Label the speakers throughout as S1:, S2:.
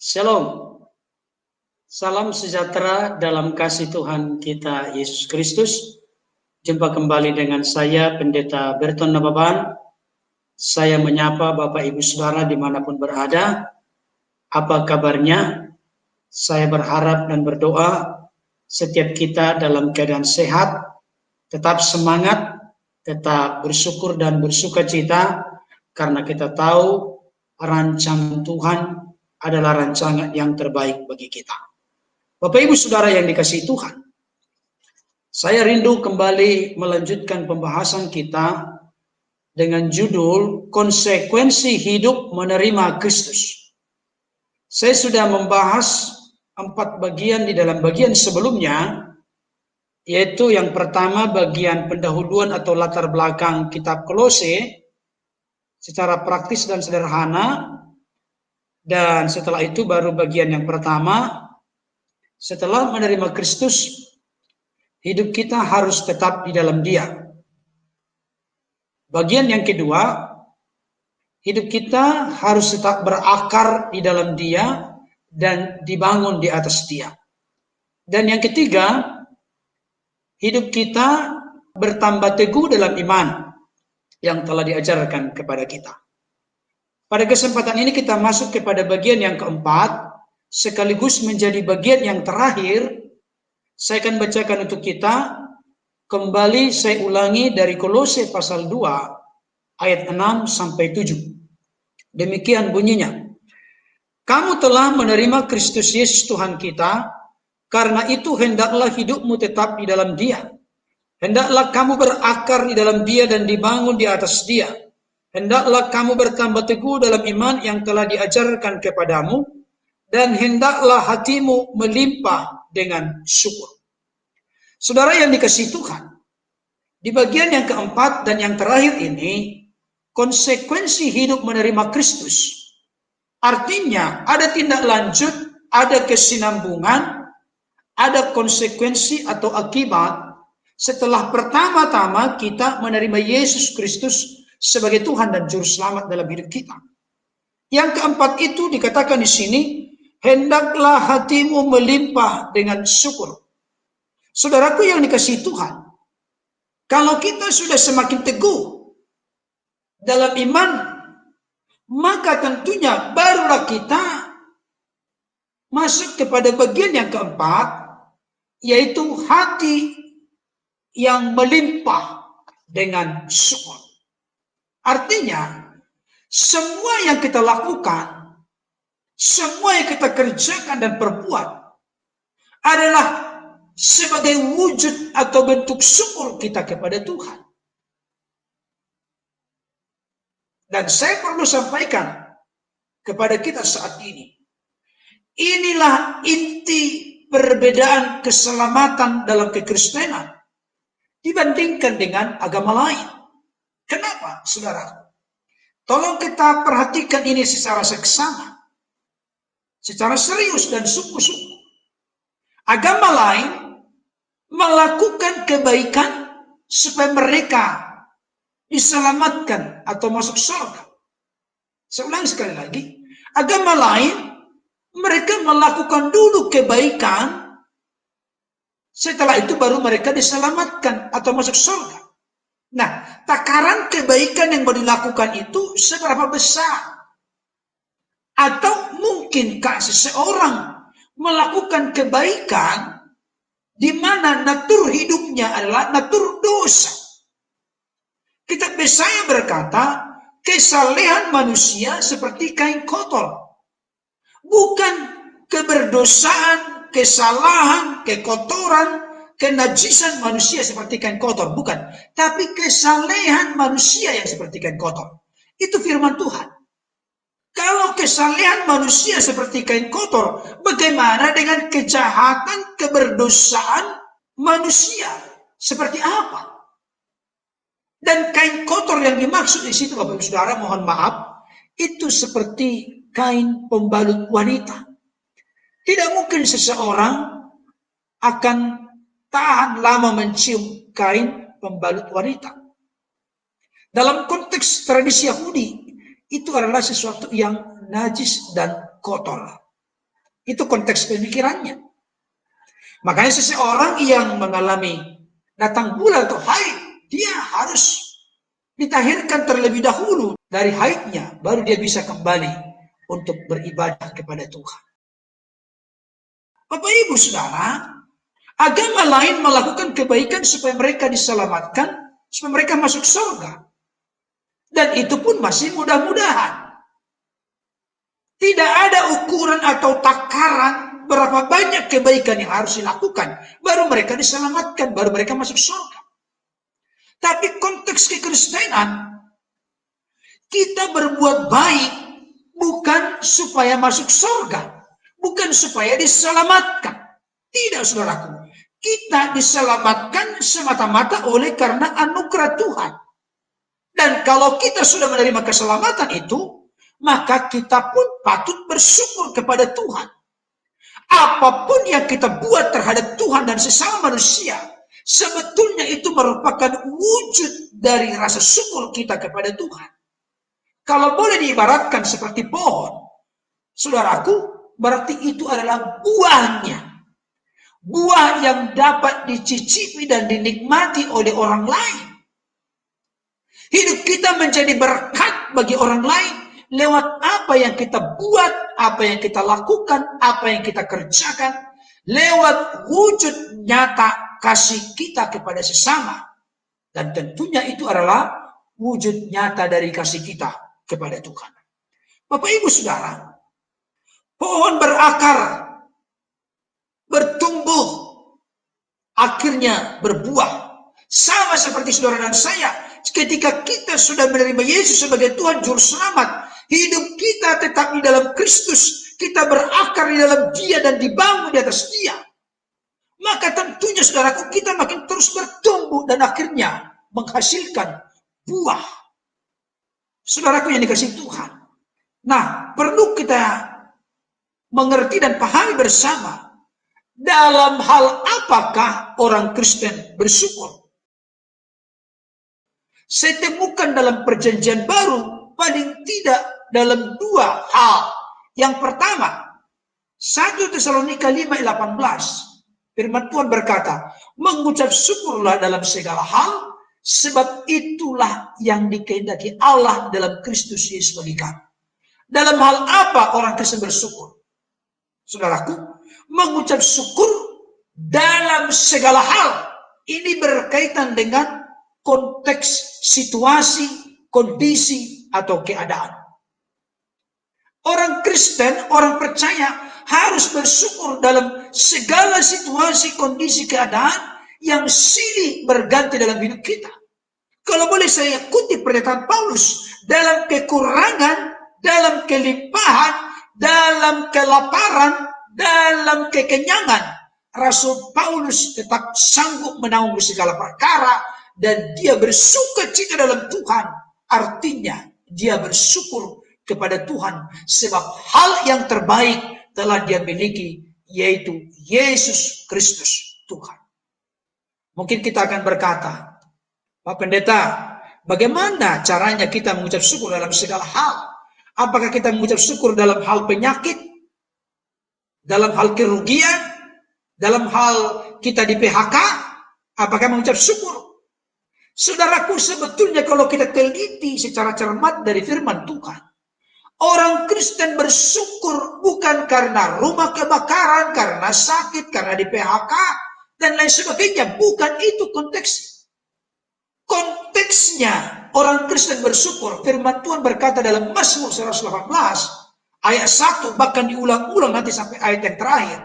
S1: Shalom, salam sejahtera dalam kasih Tuhan kita Yesus Kristus. Jumpa kembali dengan saya, Pendeta Berton Nababan. Saya menyapa Bapak Ibu Saudara dimanapun berada. Apa kabarnya? Saya berharap dan berdoa setiap kita dalam keadaan sehat, tetap semangat, tetap bersyukur dan bersukacita, karena kita tahu rancangan Tuhan adalah rancangan yang terbaik bagi kita. Bapak Ibu Saudara yang dikasihi Tuhan, saya rindu kembali melanjutkan pembahasan kita dengan judul konsekuensi hidup menerima Kristus. Saya sudah membahas 4 bagian di dalam bagian sebelumnya, yaitu yang pertama bagian pendahuluan atau latar belakang kitab Kolose secara praktis dan sederhana. Dan setelah itu baru bagian yang pertama, setelah menerima Kristus, hidup kita harus tetap di dalam Dia. Bagian yang kedua, hidup kita harus tetap berakar di dalam Dia dan dibangun di atas Dia. Dan yang ketiga, hidup kita bertambah teguh dalam iman yang telah diajarkan kepada kita. Pada kesempatan ini kita masuk kepada bagian yang keempat, sekaligus menjadi bagian yang terakhir. Saya akan bacakan untuk kita, kembali saya ulangi dari Kolose pasal 2, ayat 6 sampai 7. Demikian bunyinya. Kamu telah menerima Kristus Yesus Tuhan kita, karena itu hendaklah hidupmu tetap di dalam Dia. Hendaklah kamu berakar di dalam Dia dan dibangun di atas Dia. Hendaklah kamu bertambah teguh dalam iman yang telah diajarkan kepadamu, dan hendaklah hatimu melimpah dengan syukur. Saudara yang dikasihi Tuhan, di bagian yang keempat dan yang terakhir ini, konsekuensi hidup menerima Kristus. Artinya ada tindak lanjut, ada kesinambungan, ada konsekuensi atau akibat setelah pertama-tama kita menerima Yesus Kristus sebagai Tuhan dan Juru Selamat dalam hidup kita. Yang keempat itu dikatakan di sini, hendaklah hatimu melimpah dengan syukur. Saudaraku yang dikasihi Tuhan, kalau kita sudah semakin teguh dalam iman, maka tentunya barulah kita masuk kepada bagian yang keempat, yaitu hati yang melimpah dengan syukur. Artinya, semua yang kita lakukan, semua yang kita kerjakan dan perbuat adalah sebagai wujud atau bentuk syukur kita kepada Tuhan. Dan saya perlu sampaikan kepada kita saat ini, inilah inti perbedaan keselamatan dalam kekristenan dibandingkan dengan agama lain. Kenapa, saudara? Tolong kita perhatikan ini secara seksama, secara serius dan sungguh-sungguh. Agama lain melakukan kebaikan supaya mereka diselamatkan atau masuk surga. Saya ulangi sekali lagi, agama lain mereka melakukan dulu kebaikan, setelah itu baru mereka diselamatkan atau masuk surga. Nah, takaran kebaikan yang baru dilakukan itu seberapa besar? Atau mungkinkah seseorang melakukan kebaikan di mana natur hidupnya adalah natur dosa? Kitab Yesaya berkata, kesalehan manusia seperti kain kotor. Bukan keberdosaan, kesalahan, kekotoran, kenajisan manusia seperti kain kotor, bukan. Tapi kesalehan manusia yang seperti kain kotor. Itu firman Tuhan. Kalau kesalehan manusia seperti kain kotor, bagaimana dengan kejahatan, keberdosaan manusia? Seperti apa? Dan kain kotor yang dimaksud di situ, Bapak Ibu Saudara, mohon maaf, itu seperti kain pembalut wanita. Tidak mungkin seseorang akan tahan lama mencium kain pembalut wanita. Dalam konteks tradisi Yahudi, itu adalah sesuatu yang najis dan kotor. Itu konteks pemikirannya. Makanya seseorang yang mengalami datang bulan atau haid, dia harus ditahirkan terlebih dahulu dari haidnya, baru dia bisa kembali untuk beribadah kepada Tuhan. Bapak Ibu Saudara, agama lain melakukan kebaikan supaya mereka diselamatkan, supaya mereka masuk surga. Dan itu pun masih mudah-mudahan. Tidak ada ukuran atau takaran berapa banyak kebaikan yang harus dilakukan, baru mereka diselamatkan, baru mereka masuk surga. Tapi konteks kekristenan, kita berbuat baik bukan supaya masuk surga, bukan supaya diselamatkan. Tidak, saudaraku. Kita diselamatkan semata-mata oleh karena anugerah Tuhan. Dan kalau kita sudah menerima keselamatan itu, maka kita pun patut bersyukur kepada Tuhan. Apapun yang kita buat terhadap Tuhan dan sesama manusia, sebetulnya itu merupakan wujud dari rasa syukur kita kepada Tuhan. Kalau boleh diibaratkan seperti pohon, saudaraku, berarti itu adalah buahnya. Buah yang dapat dicicipi dan dinikmati oleh orang lain. Hidup kita menjadi berkat bagi orang lain lewat apa yang kita buat, apa yang kita lakukan, apa yang kita kerjakan, lewat wujud nyata kasih kita kepada sesama. Dan tentunya itu adalah wujud nyata dari kasih kita kepada Tuhan. Bapak Ibu Saudara, pohon berakar, bertumbuh, akhirnya berbuah. Sama seperti saudara dan saya, ketika kita sudah menerima Yesus sebagai Tuhan Juru Selamat, hidup kita tetap di dalam Kristus, kita berakar di dalam Dia dan dibangun di atas Dia. Maka tentunya saudaraku, kita makin terus bertumbuh dan akhirnya menghasilkan buah. Saudaraku yang dikasihi Tuhan. Nah, perlu kita mengerti dan pahami bersama, dalam hal apakah orang Kristen bersyukur? Saya temukan dalam perjanjian baru paling tidak dalam dua hal. Yang pertama, 1 Tesalonika 5:18, firman Tuhan berkata, mengucap syukurlah dalam segala hal, sebab itulah yang dikehendaki Allah dalam Kristus Yesus bagi kami. Dalam hal apa orang Kristen bersyukur? Saudaraku, mengucap syukur dalam segala hal. Ini berkaitan dengan konteks situasi, kondisi, atau keadaan. Orang Kristen, orang percaya harus bersyukur dalam segala situasi, kondisi, keadaan yang silih berganti dalam hidup kita. Kalau boleh saya kutip pernyataan Paulus, dalam kekurangan, dalam kelimpahan, dalam kelaparan, dalam kekenyangan, Rasul Paulus tetap sanggup menanggung segala perkara, dan dia bersuka cita dalam Tuhan. Artinya dia bersyukur kepada Tuhan sebab hal yang terbaik telah dia miliki, yaitu Yesus Kristus Tuhan. Mungkin kita akan berkata, Pak Pendeta, bagaimana caranya kita mengucap syukur dalam segala hal? Apakah kita mengucap syukur dalam hal penyakit, dalam hal kerugian, dalam hal kita di PHK? Apakah mengucap syukur? Saudaraku, sebetulnya kalau kita teliti secara cermat dari firman Tuhan, orang Kristen bersyukur bukan karena rumah kebakaran, karena sakit, karena di PHK, dan lain sebagainya. Bukan itu konteksnya. Konteksnya orang Kristen bersyukur, firman Tuhan berkata dalam Mazmur 118, ayat 1, bahkan diulang-ulang nanti sampai ayat yang terakhir.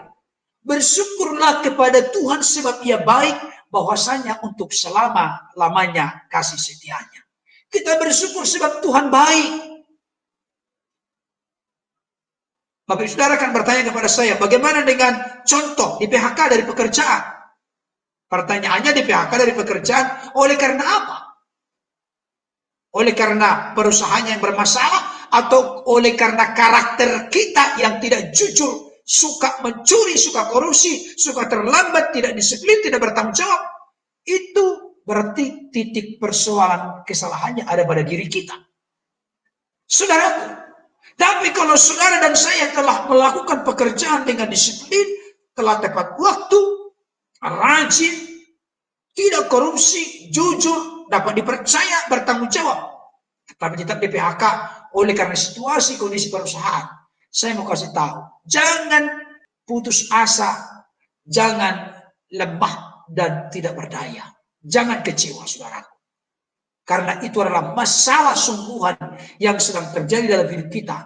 S1: Bersyukurlah kepada Tuhan sebab Ia baik, bahwasanya untuk selama-lamanya kasih setianya. Kita bersyukur sebab Tuhan baik. Bapak Ibu Saudara akan bertanya kepada saya, bagaimana dengan contoh di PHK dari pekerjaan? Pertanyaannya, di PHK dari pekerjaan oleh karena apa? Oleh karena perusahaannya yang bermasalah, atau oleh karena karakter kita yang tidak jujur, suka mencuri, suka korupsi, suka terlambat, tidak disiplin, tidak bertanggung jawab? Itu berarti titik persoalan kesalahannya ada pada diri kita. Saudaraku, Tapi kalau saudara dan saya telah melakukan pekerjaan dengan disiplin, telah tepat waktu, rajin, tidak korupsi, jujur, dapat dipercaya, bertanggung jawab, tapi tetap di PHK oleh karena situasi kondisi perusahaan. Saya mau kasih tahu, jangan putus asa, jangan lemah dan tidak berdaya. Jangan kecewa, saudaraku. Karena itu adalah masalah sungguhan yang sedang terjadi dalam hidup kita.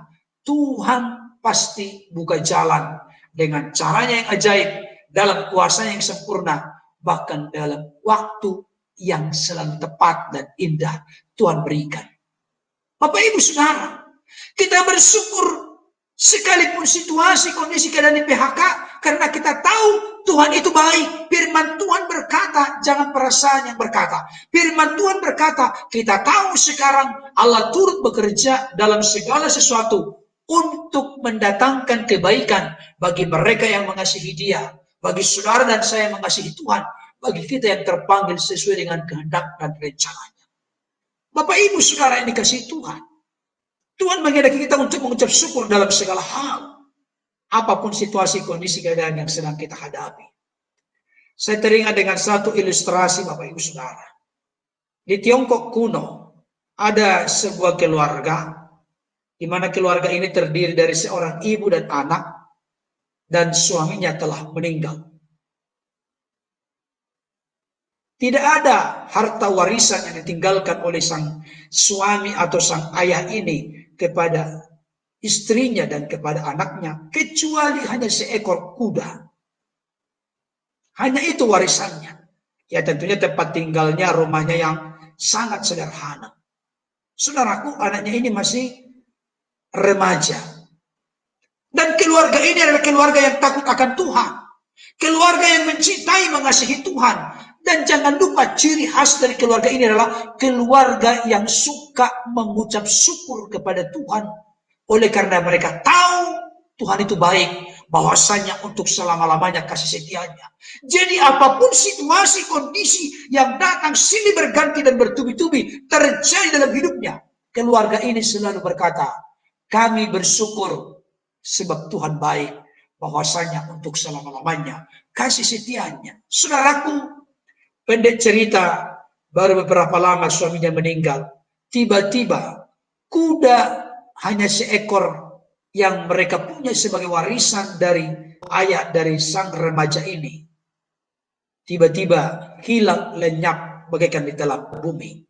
S1: Tuhan pasti buka jalan dengan caranya yang ajaib, dalam kuasanya yang sempurna, bahkan dalam waktu yang selalu tepat dan indah Tuhan berikan. Bapak Ibu Saudara, kita bersyukur sekalipun situasi kondisi keadaan di PHK, karena kita tahu Tuhan itu baik. Firman Tuhan berkata, jangan perasaan yang berkata. Firman Tuhan berkata, kita tahu sekarang Allah turut bekerja dalam segala sesuatu untuk mendatangkan kebaikan bagi mereka yang mengasihi Dia, bagi saudara dan saya yang mengasihi Tuhan, bagi kita yang terpanggil sesuai dengan kehendak dan rencananya. Bapak Ibu Saudara yang dikasihi Tuhan, Tuhan menghendaki kita untuk mengucap syukur dalam segala hal, apapun situasi kondisi keadaan yang sedang kita hadapi. Saya teringat dengan satu ilustrasi Bapak Ibu Saudara. Di Tiongkok kuno ada sebuah keluarga, di mana keluarga ini terdiri dari seorang ibu dan anak, dan suaminya telah meninggal. Tidak ada harta warisan yang ditinggalkan oleh sang suami atau sang ayah ini kepada istrinya dan kepada anaknya, kecuali hanya seekor kuda. Hanya itu warisannya. Ya tentunya tempat tinggalnya, rumahnya yang sangat sederhana. Saudaraku, anaknya ini masih remaja. Dan keluarga ini adalah keluarga yang takut akan Tuhan. Keluarga yang mencintai, mengasihi Tuhan. Dan jangan lupa ciri khas dari keluarga ini adalah keluarga yang suka mengucap syukur kepada Tuhan. Oleh karena mereka tahu Tuhan itu baik, bahwasanya untuk selama-lamanya kasih setianya. Jadi apapun situasi, kondisi yang datang silih berganti dan bertubi-tubi terjadi dalam hidupnya, keluarga ini selalu berkata, kami bersyukur sebab Tuhan baik, bahwasanya untuk selama-lamanya kasih setianya. Saudaraku, pendek cerita, baru beberapa lama suaminya meninggal. Tiba-tiba kuda hanya seekor yang mereka punya sebagai warisan dari ayah dari sang remaja ini. Tiba-tiba hilang lenyap bagaikan di dalam bumi.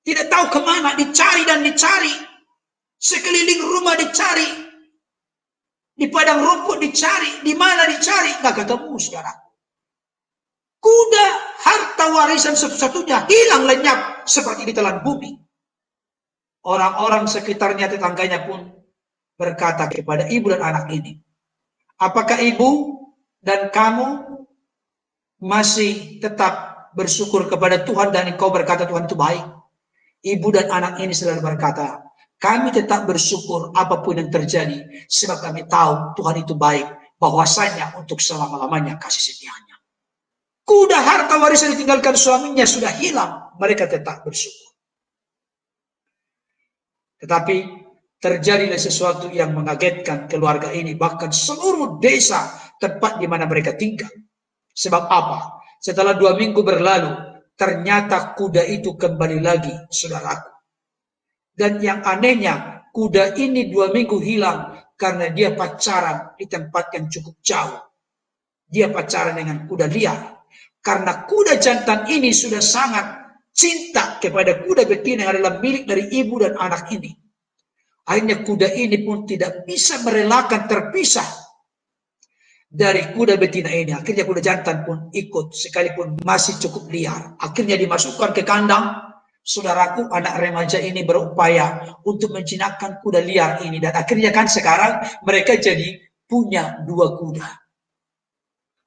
S1: Tidak tahu kemana, dicari dan dicari. Sekeliling rumah dicari. Di padang rumput dicari. Di mana dicari? Nggak ketemu sekarang. Kuda, harta warisan satu-satunya, hilang lenyap seperti ditelan bumi. Orang-orang sekitarnya, tetangganya pun berkata kepada ibu dan anak ini, apakah ibu dan kamu masih tetap bersyukur kepada Tuhan dan engkau berkata Tuhan itu baik? Ibu dan anak ini selalu berkata, kami tetap bersyukur apapun yang terjadi, sebab kami tahu Tuhan itu baik, bahwasanya untuk selama-lamanya kasih setianya. Kuda harta warisan ditinggalkan suaminya sudah hilang, mereka tetap bersyukur. Tetapi terjadilah sesuatu yang mengagetkan keluarga ini, bahkan seluruh desa tempat di mana mereka tinggal. Sebab apa? Setelah 2 minggu berlalu, ternyata kuda itu kembali lagi, saudaraku. Dan yang anehnya, kuda ini 2 minggu hilang karena dia pacaran di tempat yang cukup jauh. Dia pacaran dengan kuda liar. Karena kuda jantan ini sudah sangat cinta kepada kuda betina yang adalah milik dari ibu dan anak ini. Akhirnya kuda ini pun tidak bisa merelakan terpisah dari kuda betina ini. Akhirnya kuda jantan pun ikut, sekalipun masih cukup liar. Akhirnya dimasukkan ke kandang. Saudaraku, anak remaja ini berupaya untuk menjinakkan kuda liar ini. Dan akhirnya kan sekarang mereka jadi punya 2 kuda.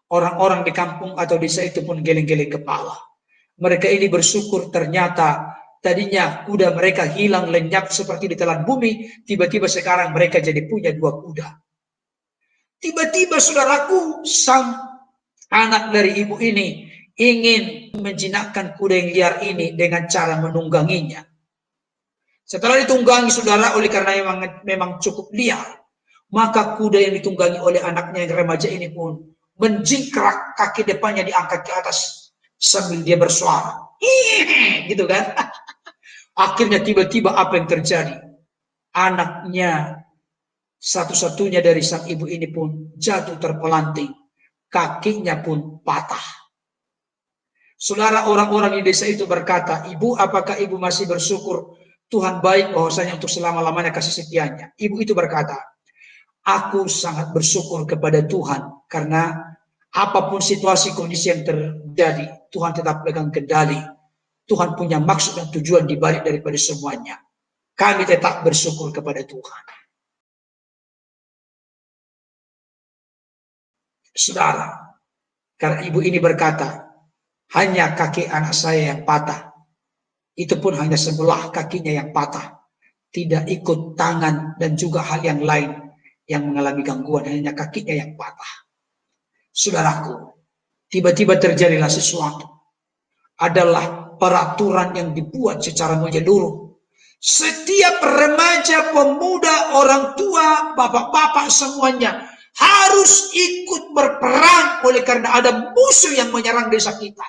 S1: Orang-orang di kampung atau desa itu pun geleng-geleng kepala. Mereka ini bersyukur, ternyata tadinya kuda mereka hilang lenyap seperti ditelan bumi, tiba-tiba sekarang mereka jadi punya 2 kuda. Tiba-tiba saudaraku, sang anak dari ibu ini ingin menjinakkan kuda yang liar ini dengan cara menungganginya. Setelah ditunggangi saudara oleh karena memang cukup liar, maka kuda yang ditunggangi oleh anaknya yang remaja ini pun menjingkrak, kaki depannya diangkat ke atas sambil dia bersuara, gitu kan? Akhirnya tiba-tiba apa yang terjadi? Anaknya satu-satunya dari sang ibu ini pun jatuh terpelanting, kakinya pun patah. Saudara, orang-orang di desa itu berkata, "Ibu, apakah ibu masih bersyukur Tuhan baik bahwasanya untuk selama-lamanya kasih setianya?" Ibu itu berkata, "Aku sangat bersyukur kepada Tuhan karena apapun situasi kondisi yang terjadi, Tuhan tetap pegang kendali. Tuhan punya maksud dan tujuan di balik daripada semuanya. Kami tetap bersyukur kepada Tuhan." Saudara, karena ibu ini berkata, hanya kaki anak saya yang patah. Itu pun hanya sebelah kakinya yang patah. Tidak ikut tangan dan juga hal yang lain yang mengalami gangguan, hanya kakinya yang patah. Saudaraku, tiba-tiba terjadilah sesuatu. Adalah peraturan yang dibuat secara menyeluruh. Setiap remaja, pemuda, orang tua, bapak-bapak semuanya harus ikut berperang oleh karena ada musuh yang menyerang desa kita.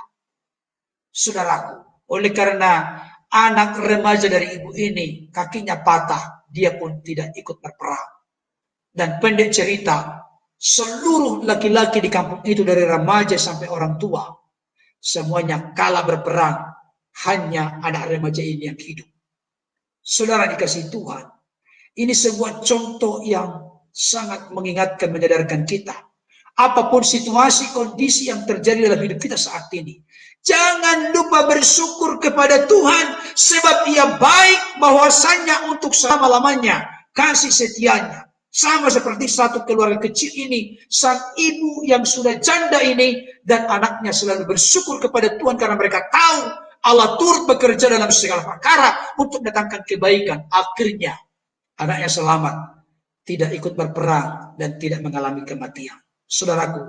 S1: Saudaraku, oleh karena anak remaja dari ibu ini kakinya patah, dia pun tidak ikut berperang. Dan pendek cerita, seluruh laki-laki di kampung itu dari remaja sampai orang tua, semuanya kalah berperang. Hanya anak remaja ini yang hidup. Saudara dikasih Tuhan, ini sebuah contoh yang sangat mengingatkan, menyadarkan kita. Apapun situasi, kondisi yang terjadi dalam hidup kita saat ini, jangan lupa bersyukur kepada Tuhan, sebab Ia baik bahwasanya untuk selama-lamanya kasih setianya. Sama seperti satu keluarga kecil ini, sang ibu yang sudah janda ini dan anaknya selalu bersyukur kepada Tuhan karena mereka tahu Allah turut bekerja dalam segala perkara untuk mendatangkan kebaikan. Akhirnya anaknya selamat, tidak ikut berperang dan tidak mengalami kematian. Saudaraku,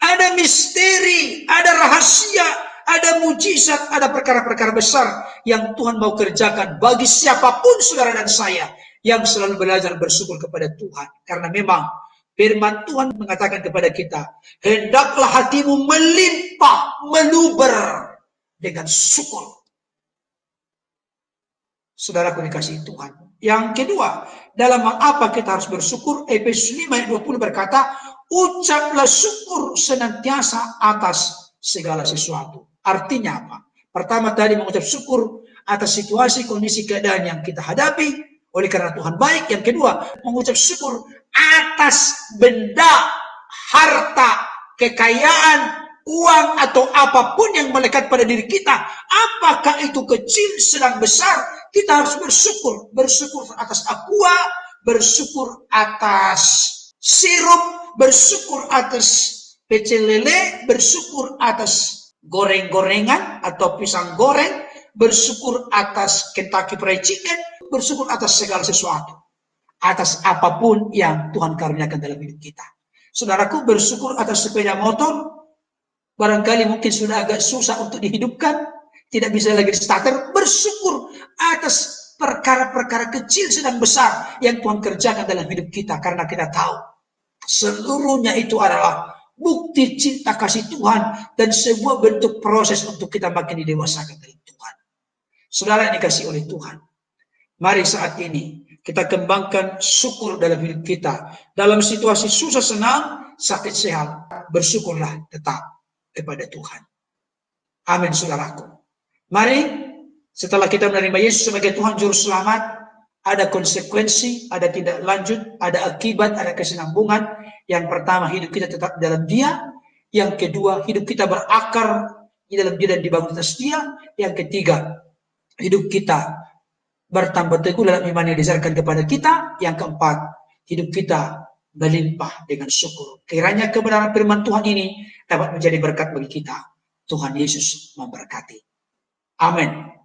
S1: ada misteri, ada rahasia, ada mujizat, ada perkara-perkara besar yang Tuhan mau kerjakan bagi siapapun saudara dan saya yang selalu belajar bersyukur kepada Tuhan. Karena memang firman Tuhan mengatakan kepada kita, hendaklah hatimu melimpah, meluber dengan syukur. Saudaraku dikasihi Tuhan. Yang kedua, dalam apa kita harus bersyukur? Efesus 5 ayat 20 berkata, ucaplah syukur senantiasa atas segala sesuatu. Artinya apa? Pertama tadi mengucap syukur atas situasi, kondisi, keadaan yang kita hadapi, oleh karena Tuhan baik. Yang kedua, mengucap syukur atas benda, harta, kekayaan, uang atau apapun yang melekat pada diri kita, apakah itu kecil, sedang, besar, kita harus bersyukur. Bersyukur atas aqua, bersyukur atas sirup, bersyukur atas pecel lele, bersyukur atas goreng-gorengan atau pisang goreng, bersyukur atas Kentucky Fried Chicken, bersyukur atas segala sesuatu, atas apapun yang Tuhan karuniakan dalam hidup kita. Saudaraku, bersyukur atas sepeda motor, barangkali mungkin sudah agak susah untuk dihidupkan, tidak bisa lagi di starter. Bersyukur atas perkara-perkara kecil sedang besar yang Tuhan kerjakan dalam hidup kita, karena kita tahu seluruhnya itu adalah bukti cinta kasih Tuhan dan sebuah bentuk proses untuk kita makin didewasakan dalam Tuhan. Saudara yang dikasih oleh Tuhan, mari saat ini kita kembangkan syukur dalam hidup kita. Dalam situasi susah senang, sakit sehat, bersyukurlah tetap kepada Tuhan. Amin, saudaraku. Mari, setelah kita menerima Yesus sebagai Tuhan Juru Selamat, ada konsekuensi, ada tindak lanjut, ada akibat, ada kesinambungan. Yang pertama, hidup kita tetap dalam Dia. Yang kedua, hidup kita berakar di dalam Dia dan dibangun atas Dia. Yang ketiga, hidup kita bertambah teguh dalam iman yang disarkan kepada kita. Yang keempat, hidup kita melimpah dengan syukur. Kiranya kebenaran firman Tuhan ini dapat menjadi berkat bagi kita. Tuhan Yesus memberkati. Amin.